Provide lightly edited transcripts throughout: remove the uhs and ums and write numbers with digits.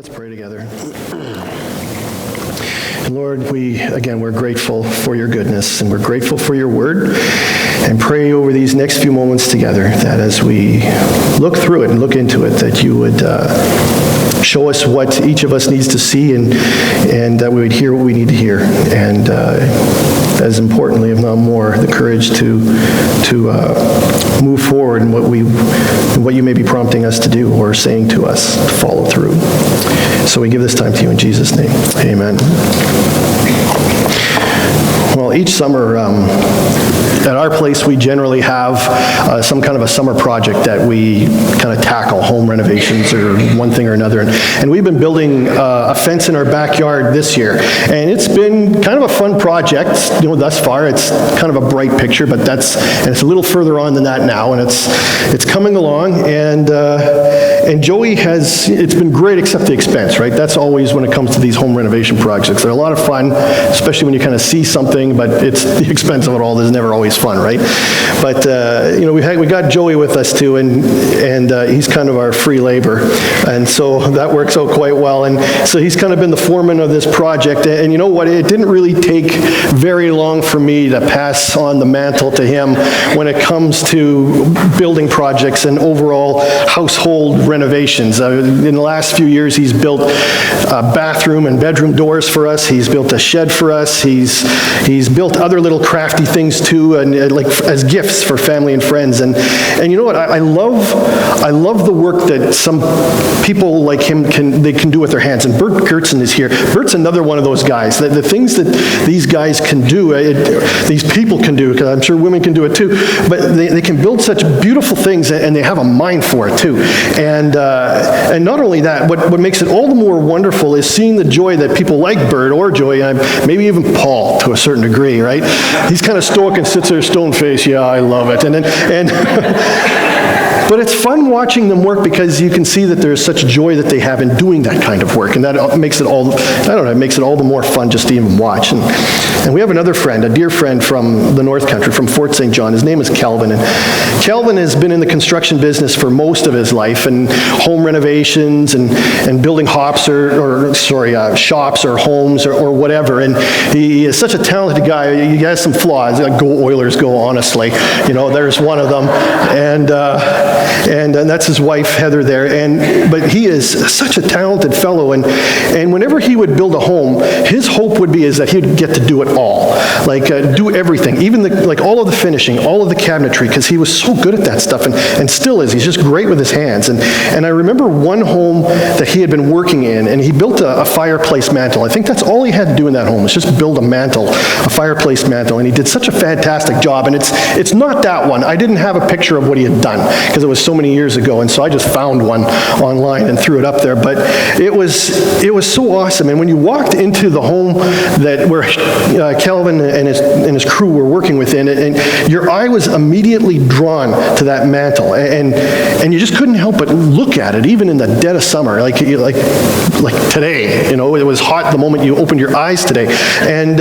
Let's pray together. And Lord, we're grateful for your goodness, and we're grateful for your word, and pray over these next few moments together that as we look through it and look into it, that you would show us what each of us needs to see, and that we would hear what we need to hear, and as importantly, if not more, the courage to move forward in what you may be prompting us to do or saying to us, to follow through. So we give this time to you in Jesus' name. Amen. Well, each summer, at our place, we generally have some kind of a summer project that we kind of tackle, home renovations or one thing or another. And we've been building a fence in our backyard this year. And it's been kind of a fun project, thus far. It's kind of a bright picture, but it's a little further on than that now, and it's coming along. And Joey it's been great except the expense, right? That's always when it comes to these home renovation projects. They're a lot of fun, especially when you kind of see something, but it's the expense of it all is never always fun, right? But, we got Joey with us too, and he's kind of our free labor. And so that works out quite well. And so he's kind of been the foreman of this project. And you know what? It didn't really take very long for me to pass on the mantle to him when it comes to building projects and overall household renovations. In the last few years, he's built bathroom and bedroom doors for us. He's built a shed for us. He's built other little crafty things too, and like as gifts for family and friends. And you know what? I love the work that some people like him can do with their hands. And Bert Gertzen is here. Bert's another one of those guys. The things that these guys can do, these people can do, because I'm sure women can do it too. But they can build such beautiful things, and they have a mind for it too. And not only that, what makes it all the more wonderful is seeing the joy that people like Bert or Joy, and maybe even Paul to a certain degree, right? He's kind of stoic and sits there stone face. Yeah, I love it. But it's fun watching them work because you can see that there's such joy that they have in doing that kind of work, and that makes it all, it makes it all the more fun just to even watch. And we have another friend, a dear friend from the North Country, from Fort St. John. His name is Kelvin, and Kelvin has been in the construction business for most of his life, and home renovations and building shops or homes or whatever. And he is such a talented guy. He has some flaws. Go Oilers, go, honestly. There's one of them. And that's his wife, Heather, there. But he is such a talented fellow. And whenever he would build a home, his hope would be is that he would get to do it all. Do everything, even all of the finishing, all of the cabinetry, because he was so good at that stuff and still is. He's just great with his hands. And I remember one home that he had been working in, and he built a fireplace mantle. I think that's all he had to do in that home, was just build a fireplace mantle. And he did such a fantastic job. And it's not that one. I didn't have a picture of what he had done, because it was so many years ago, and so I just found one online and threw it up there. But it was so awesome. And when you walked into the home where Kelvin and his crew were working within, and your eye was immediately drawn to that mantle, and you just couldn't help but look at it, even in the dead of summer, like today. It was hot the moment you opened your eyes today, and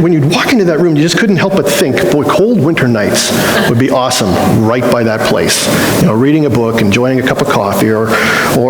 when you'd walk into that room, you just couldn't help but think, boy, cold winter nights would be awesome right by that place. Reading a book, enjoying a cup of coffee or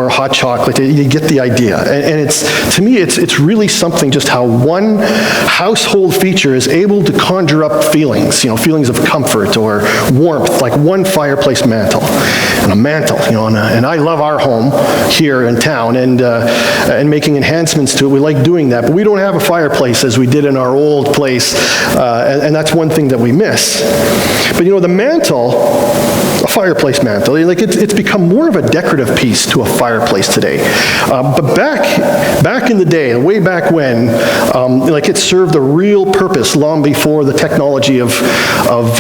hot chocolate. You get the idea. And to me, it's really something just how one household feature is able to conjure up feelings, feelings of comfort or warmth, like one fireplace mantle and a mantle, and I love our home here in town, and making enhancements to it. We like doing that, but we don't have a fireplace as we did in our old place, and that's one thing that we miss. But the mantle, a fireplace mantle, it's become more of a decorative piece to a fireplace today. But back in the day, way back when, it served a real purpose long before the technology of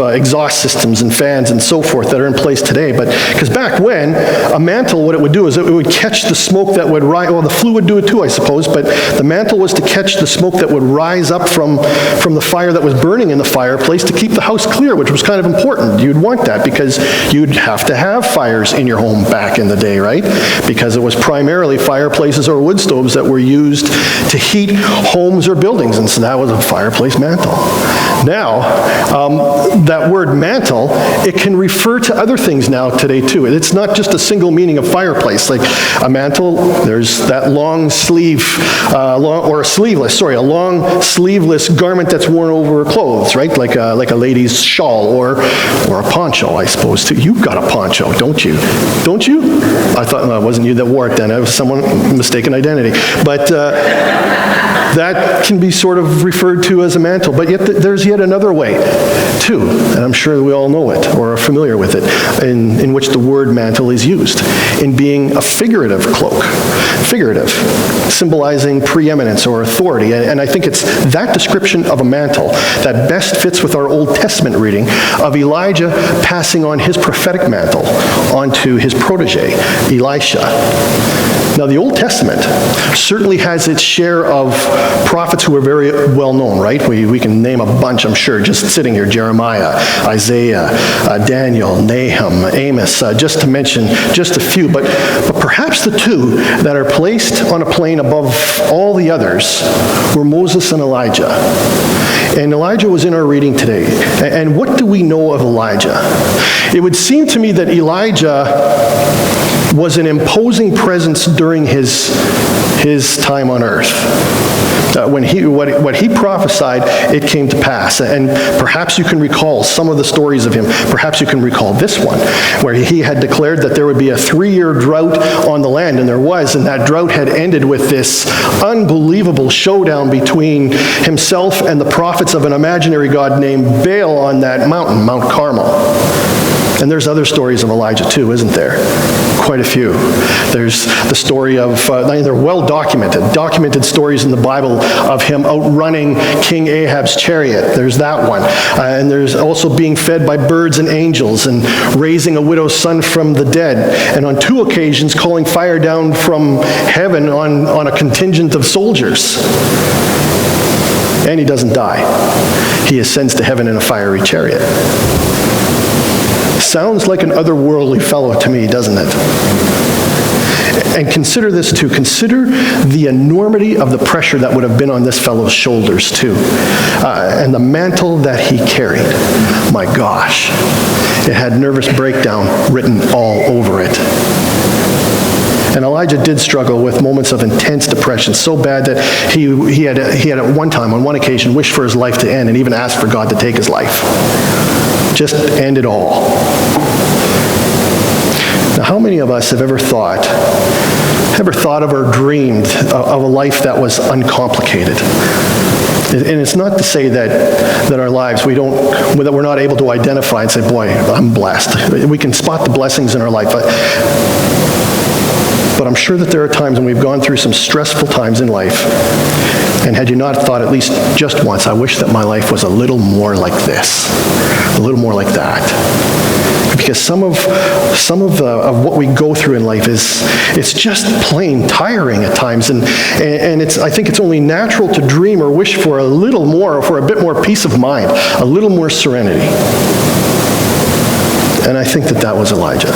exhaust systems and fans and so forth that are in place today. But because back when, a mantle, what it would do is it would catch the smoke that would rise. Well, the flue would do it too, I suppose, but the mantle was to catch the smoke that would rise up from the fire that was burning in the fireplace to keep the house clear, which was kind of important. You'd want that because you'd have to have fires in your home back in the day, right? Because it was primarily fireplaces or wood stoves that were used to heat homes or buildings, and so that was a fireplace mantle. Now, that word mantle, it can refer to other things now today too. It's not just a single meaning of fireplace. Like a mantle, there's that long sleeve, a long sleeveless garment that's worn over clothes, right? Like a lady's shawl or a poncho, I suppose too. You've got a poncho, don't you? Don't you? I thought, no, it wasn't you that wore it then. It was someone, mistaken identity. But that can be sort of referred to as a mantle. But yet there's yet another way too, and I'm sure we all know it or are familiar with it, in which the word mantle is used, in being a figurative cloak. Figurative, symbolizing preeminence or authority. And I think it's that description of a mantle that best fits with our Old Testament reading of Elijah passing on his prophetic mantle onto his protege, Elisha. Now, the Old Testament certainly has its share of prophets who are very well known, right? We can name a bunch, I'm sure, just sitting here. Jeremiah, Isaiah, Daniel, Nahum, Amos, just to mention just a few. But perhaps the two that are placed on a plane above all the others were Moses and Elijah. And Elijah was in our reading today. And what do we know of Elijah? It would seem to me that Elijah was an imposing presence during his time on earth. When what he prophesied, it came to pass. And perhaps you can recall some of the stories of him. Perhaps you can recall this one, where he had declared that there would be a 3-year drought on the land, and there was, and that drought had ended with this unbelievable showdown between himself and the prophets of an imaginary god named Baal on that mountain, Mount Carmel. And there's other stories of Elijah too, isn't there? Quite a few. There's the story of, they're well documented stories in the Bible of him outrunning King Ahab's chariot. There's that one. And there's also being fed by birds and angels and raising a widow's son from the dead. And on 2 occasions calling fire down from heaven on a contingent of soldiers. And he doesn't die. He ascends to heaven in a fiery chariot. Sounds like an otherworldly fellow to me, doesn't it? And consider this too. Consider the enormity of the pressure that would have been on this fellow's shoulders too. And the mantle that he carried. My gosh. It had nervous breakdown written all over it. And Elijah did struggle with moments of intense depression, so bad that he had at one time, on one occasion, wished for his life to end and even asked for God to take his life. Just end it all. Now, how many of us have ever thought of or dreamed of a life that was uncomplicated? And it's not to say that our lives, that we're not able to identify and say, boy, I'm blessed. We can spot the blessings in our life. But I'm sure that there are times when we've gone through some stressful times in life, and had you not thought at least just once, I wish that my life was a little more like this, a little more like that. Because some of what we go through in life it's just plain tiring at times, and I think it's only natural to dream or wish for a little more, or for a bit more peace of mind, a little more serenity. And I think that was Elijah.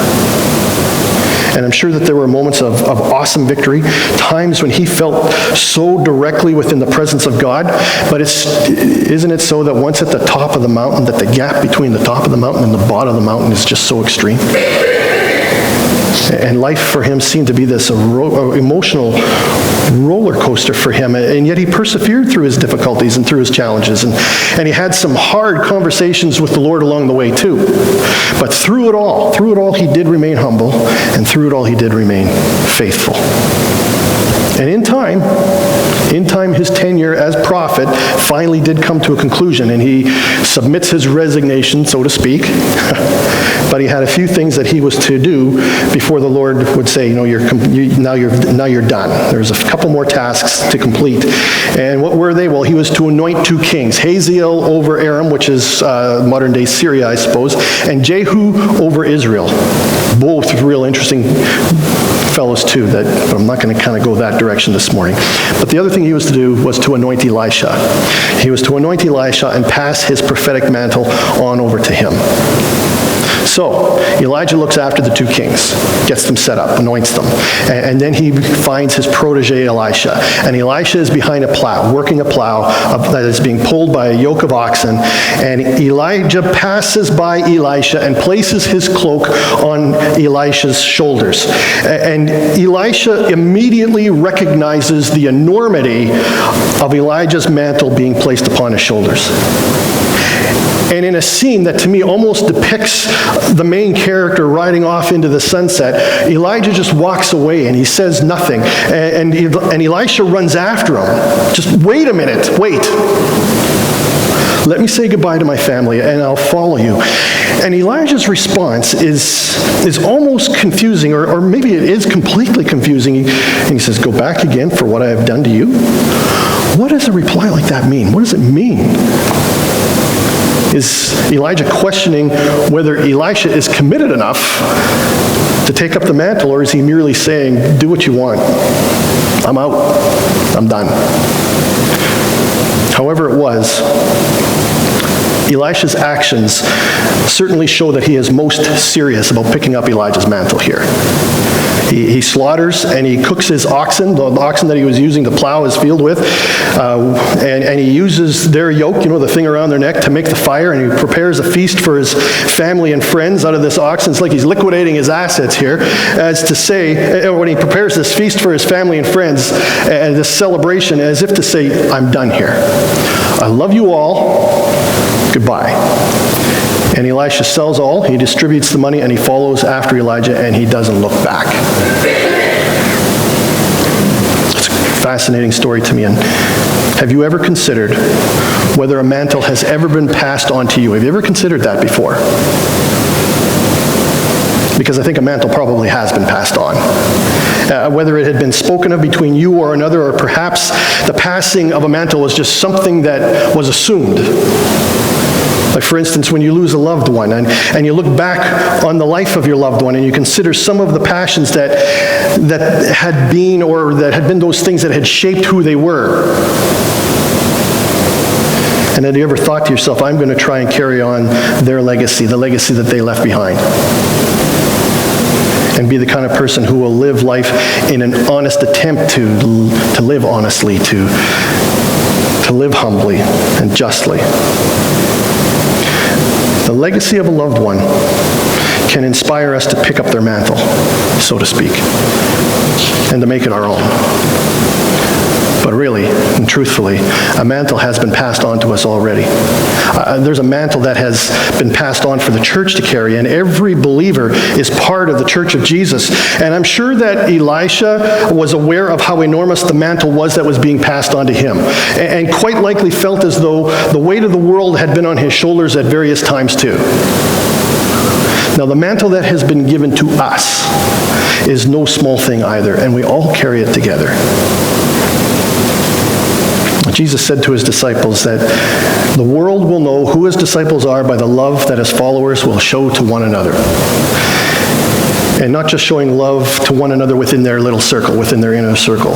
And I'm sure that there were moments of awesome victory, times when he felt so directly within the presence of God. But isn't it so that once at the top of the mountain, that the gap between the top of the mountain and the bottom of the mountain is just so extreme? And life for him seemed to be this emotional roller coaster for him. And yet he persevered through his difficulties and through his challenges. And he had some hard conversations with the Lord along the way too. But through it all, he did remain humble. And through it all, he did remain faithful. And in time, his tenure as prophet finally did come to a conclusion, and he submits his resignation, so to speak. But he had a few things that he was to do before the Lord would say, now you're done. There's a couple more tasks to complete. And what were they? Well, he was to anoint 2 kings, Hazael over Aram, which is modern-day Syria, I suppose, and Jehu over Israel. Both real interesting fellows too, but I'm not going to kind of go that direction this morning. But the other thing he was to do was to anoint Elisha. He was to anoint Elisha and pass his prophetic mantle on over to him. So Elijah looks after the two kings, gets them set up, anoints them, and then he finds his protege Elisha. And Elisha is behind a plow, working a plow that is being pulled by a yoke of oxen. And Elijah passes by Elisha and places his cloak on Elisha's shoulders. And Elisha immediately recognizes the enormity of Elijah's mantle being placed upon his shoulders. And in a scene that to me almost depicts the main character riding off into the sunset, Elijah just walks away and he says nothing. And Elisha runs after him. Just wait a minute, wait. Let me say goodbye to my family and I'll follow you. And Elijah's response is almost confusing, or maybe it is completely confusing. And he says, go back again for what I have done to you? What does a reply like that mean? What does it mean? Is Elijah questioning whether Elisha is committed enough to take up the mantle, or is he merely saying, do what you want? I'm out. I'm done. However it was, Elisha's actions certainly show that he is most serious about picking up Elijah's mantle here. He slaughters and he cooks his oxen, the oxen that he was using to plow his field with, and he uses their yoke, the thing around their neck, to make the fire, and he prepares a feast for his family and friends out of this oxen. It's like he's liquidating his assets here, as to say, when he prepares this feast for his family and friends, and this celebration, as if to say, I'm done here. I love you all. Goodbye. And Elisha sells all, he distributes the money, and he follows after Elijah, and he doesn't look back. It's a fascinating story to me. And have you ever considered whether a mantle has ever been passed on to you? Have you ever considered that before? Because I think a mantle probably has been passed on. Whether it had been spoken of between you or another, or perhaps the passing of a mantle was just something that was assumed. Like, for instance, when you lose a loved one and you look back on the life of your loved one and you consider some of the passions that had been, or that had been those things that had shaped who they were. And have you ever thought to yourself, I'm going to try and carry on their legacy, the legacy that they left behind? And be the kind of person who will live life in an honest attempt to live honestly, to live humbly and justly. The legacy of a loved one can inspire us to pick up their mantle, so to speak, and to make it our own. But really, and truthfully, a mantle has been passed on to us already. There's a mantle that has been passed on for the church to carry, and every believer is part of the church of Jesus. And I'm sure that Elisha was aware of how enormous the mantle was that was being passed on to him, and quite likely felt as though the weight of the world had been on his shoulders at various times too. Now, the mantle that has been given to us is no small thing either, and we all carry it together. Jesus said to his disciples that the world will know who his disciples are by the love that his followers will show to one another. And not just showing love to one another within their little circle, within their inner circle,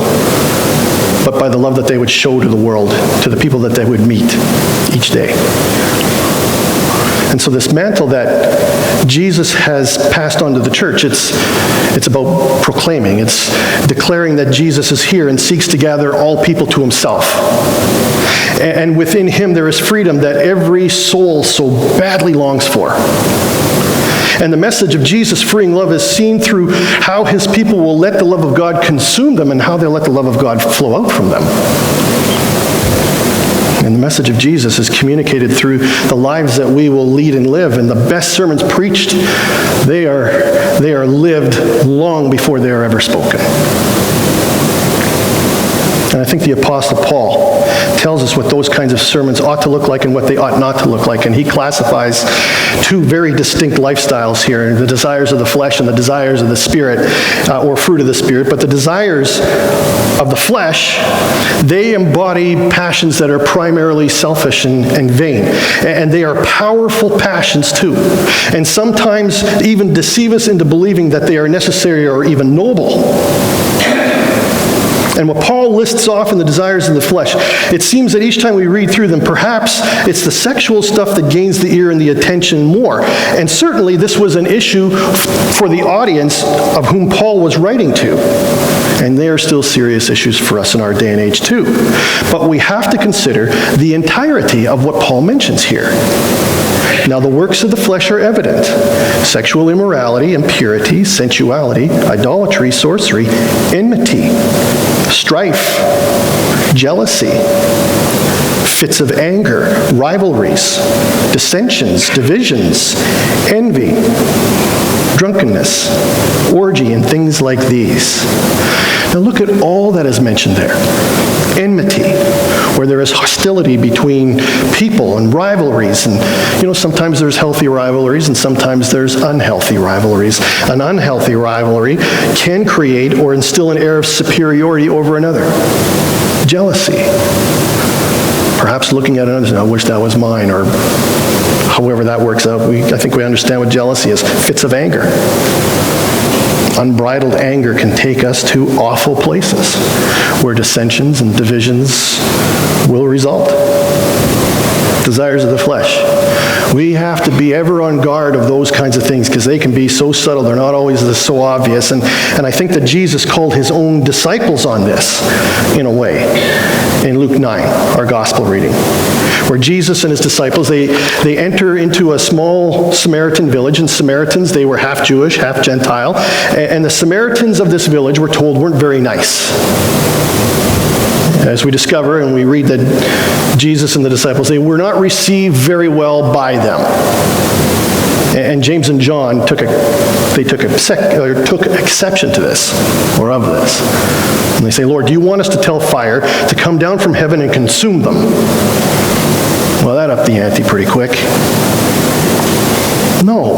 but by the love that they would show to the world, to the people that they would meet each day. And so this mantle that Jesus has passed on to the church, it's about proclaiming. It's declaring that Jesus is here and seeks to gather all people to himself. And within him there is freedom that every soul so badly longs for. And the message of Jesus' freeing love is seen through how his people will let the love of God consume them and how they'll let the love of God flow out from them. And the message of Jesus is communicated through the lives that we will lead and live. And the best sermons preached, they are lived long before they are ever spoken. And I think the Apostle Paul tells us what those kinds of sermons ought to look like and what they ought not to look like. And he classifies two very distinct lifestyles here, the desires of the flesh and the desires of the Spirit, or fruit of the Spirit. But the desires of the flesh, they embody passions that are primarily selfish and vain. And they are powerful passions too. And sometimes even deceive us into believing that they are necessary or even noble. And what Paul lists off in the desires of the flesh, it seems that each time we read through them, perhaps it's the sexual stuff that gains the ear and the attention more. And certainly this was an issue for the audience of whom Paul was writing to. And they are still serious issues for us in our day and age too. But we have to consider the entirety of what Paul mentions here. Now, the works of the flesh are evident: sexual immorality, impurity, sensuality, idolatry, sorcery, enmity, strife, jealousy, fits of anger, rivalries, dissensions, divisions, envy, drunkenness, orgy, and things like these. Now look at all that is mentioned there. Enmity, where there is hostility between people and rivalries. And, sometimes there's healthy rivalries and sometimes there's unhealthy rivalries. An unhealthy rivalry can create or instill an air of superiority over another. Jealousy. Perhaps looking at another, I wish that was mine, or however that works out. I think we understand what jealousy is. Fits of anger. Unbridled anger can take us to awful places where dissensions and divisions will result. Desires of the flesh. We have to be ever on guard of those kinds of things because they can be so subtle. They're not always so obvious. And I think that Jesus called his own disciples on this in a way in Luke 9, our gospel reading, where Jesus and his disciples, they enter into a small Samaritan village. And Samaritans, they were half Jewish, half Gentile. And the Samaritans of this village, we're told, weren't very nice. As we discover and we read that Jesus and the disciples, they were not received very well by them. And James and John took exception to this, or of this. And they say, Lord, do you want us to tell fire to come down from heaven and consume them? Well, that upped the ante pretty quick. No.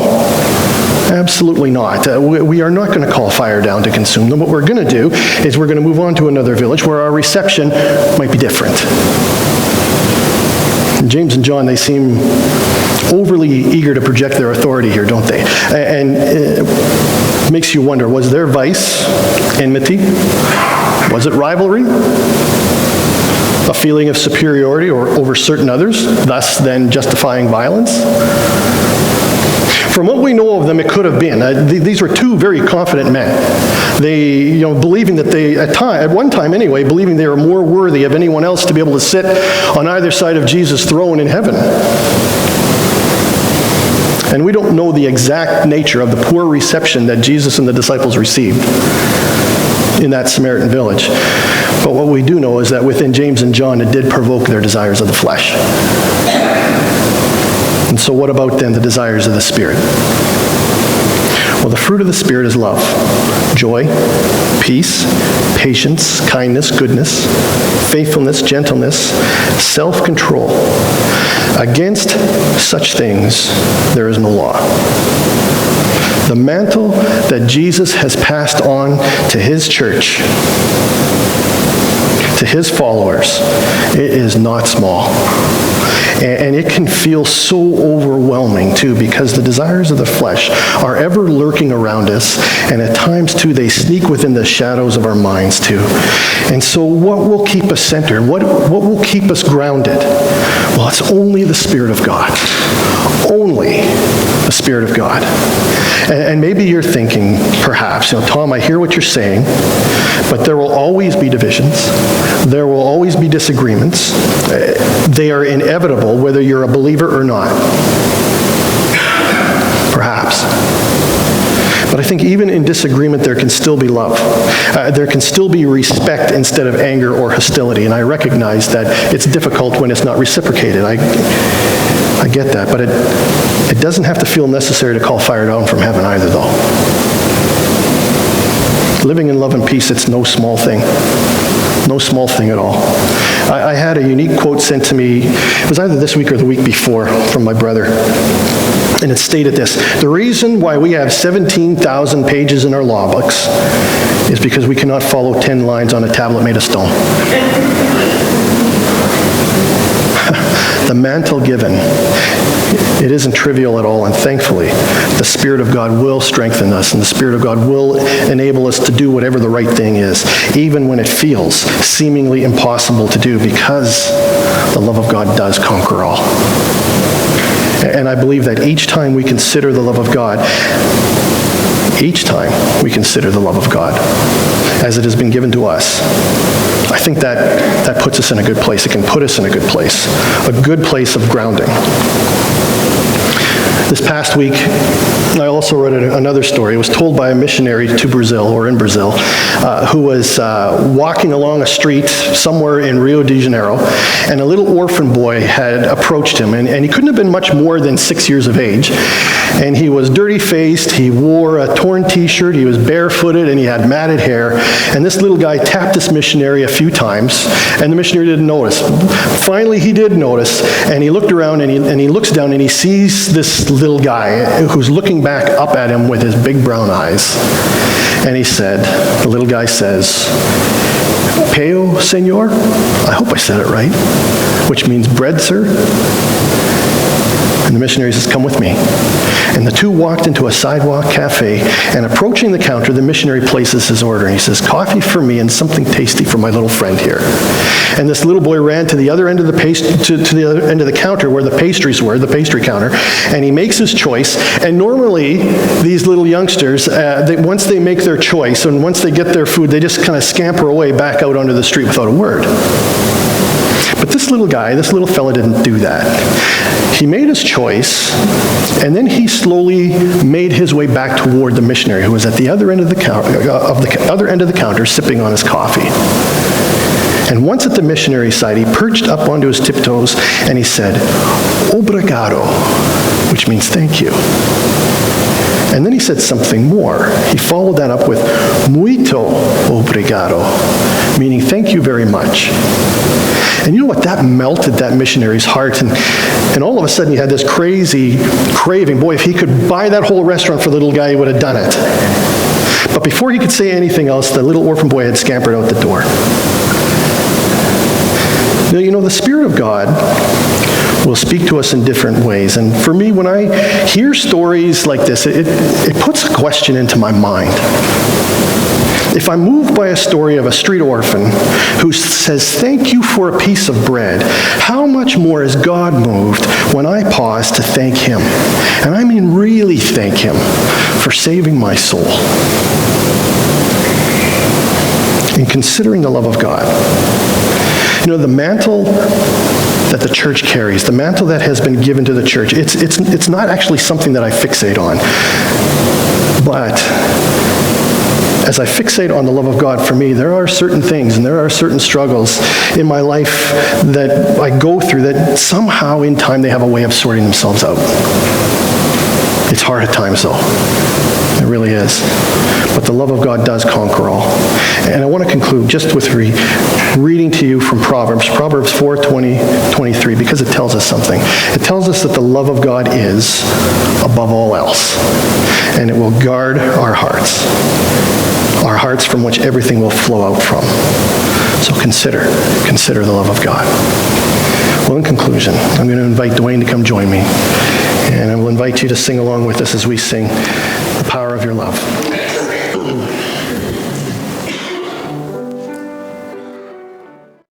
Absolutely not. We are not going to call fire down to consume them. What we're going to do is we're going to move on to another village where our reception might be different. And James and John, they seem overly eager to project their authority here, don't they? And it makes you wonder, was their vice enmity? Was it rivalry? A feeling of superiority or over certain others, thus then justifying violence? From what we know of them, it could have been. These were two very confident men. They, believing that at one time anyway, believing they were more worthy of anyone else to be able to sit on either side of Jesus' throne in heaven. And we don't know the exact nature of the poor reception that Jesus and the disciples received in that Samaritan village. But what we do know is that within James and John, it did provoke their desires of the flesh. And so what about then the desires of the Spirit? Well, the fruit of the Spirit is love, joy, peace, patience, kindness, goodness, faithfulness, gentleness, self-control. Against such things there is no law. The mantle that Jesus has passed on to his church, to his followers, it is not small. And it can feel so overwhelming, too, because the desires of the flesh are ever lurking around us, and at times, too, they sneak within the shadows of our minds, too. And so what will keep us centered? What will keep us grounded? Well, it's only the Spirit of God. Only the Spirit of God. And maybe you're thinking, perhaps, Tom, I hear what you're saying, but there will always be divisions. There will always be disagreements. They are inevitable, whether you're a believer or not. Perhaps. But I think even in disagreement, there can still be love. There can still be respect instead of anger or hostility. And I recognize that it's difficult when it's not reciprocated. I get that. But it doesn't have to feel necessary to call fire down from heaven either, though. Living in love and peace, it's no small thing. No small thing at all. I had a unique quote sent to me, it was either this week or the week before, from my brother. And it stated this: the reason why we have 17,000 pages in our law books is because we cannot follow 10 lines on a tablet made of stone. the mantle given, it isn't trivial at all, and thankfully, the Spirit of God will strengthen us, and the Spirit of God will enable us to do whatever the right thing is, even when it feels seemingly impossible to do, because the love of God does conquer all. And I believe that each time we consider the love of God, as it has been given to us, I think that puts us in a good place. It can put us in a good place of grounding. This past week, I also read another story. It was told by a missionary to Brazil, or in Brazil, who was walking along a street somewhere in Rio de Janeiro, and a little orphan boy had approached him, and he couldn't have been much more than 6 years of age, and he was dirty-faced, he wore a torn t-shirt, he was barefooted, and he had matted hair, and this little guy tapped this missionary a few times, and the missionary didn't notice. Finally, he did notice, and he looked around, and he looks down, and he sees this little guy who's looking back up at him with his big brown eyes. And the little guy says, "Pão, senor?" I hope I said it right, which means bread, sir. And the missionary says, "Come with me." And the two walked into a sidewalk cafe, and approaching the counter, the missionary places his order, and he says, "Coffee for me and something tasty for my little friend here." And this little boy ran to the other end of the the other end of the counter where the pastries were, the pastry counter, and he makes his choice. And normally, these little youngsters, once they make their choice and once they get their food, they just kind of scamper away back out onto the street without a word. But this little guy, this little fella didn't do that. He made his choice, and then he slowly made his way back toward the missionary, who was at the other end of the counter, sipping on his coffee. And once at the missionary's side, he perched up onto his tiptoes, and he said, "Obrigado," which means thank you. And then he said something more. He followed that up with "Muito obrigado," meaning thank you very much. And you know what? That melted that missionary's heart, and all of a sudden he had this crazy craving. Boy, if he could buy that whole restaurant for the little guy, he would have done it. But before he could say anything else, the little orphan boy had scampered out the door. Now, you know, the Spirit of God will speak to us in different ways. And for me, when I hear stories like this, it puts a question into my mind. If I'm moved by a story of a street orphan who says, "Thank you for a piece of bread," how much more is God moved when I pause to thank Him? And I mean really thank Him for saving my soul. In considering the love of God, you know, the mantle that the church carries, the mantle that has been given to the church, it's not actually something that I fixate on. But as I fixate on the love of God, for me, there are certain things and there are certain struggles in my life that I go through that somehow in time they have a way of sorting themselves out. It's hard at times though. It really is. But the love of God does conquer all. And I want to conclude just with reading to you from Proverbs 4:20-23, because it tells us something. It tells us that the love of God is above all else, and it will guard our hearts from which everything will flow out from. So consider the love of God. Well, in conclusion, I'm going to invite Dwayne to come join me, and I will invite you to sing along with us as we sing "The Power of Your Love."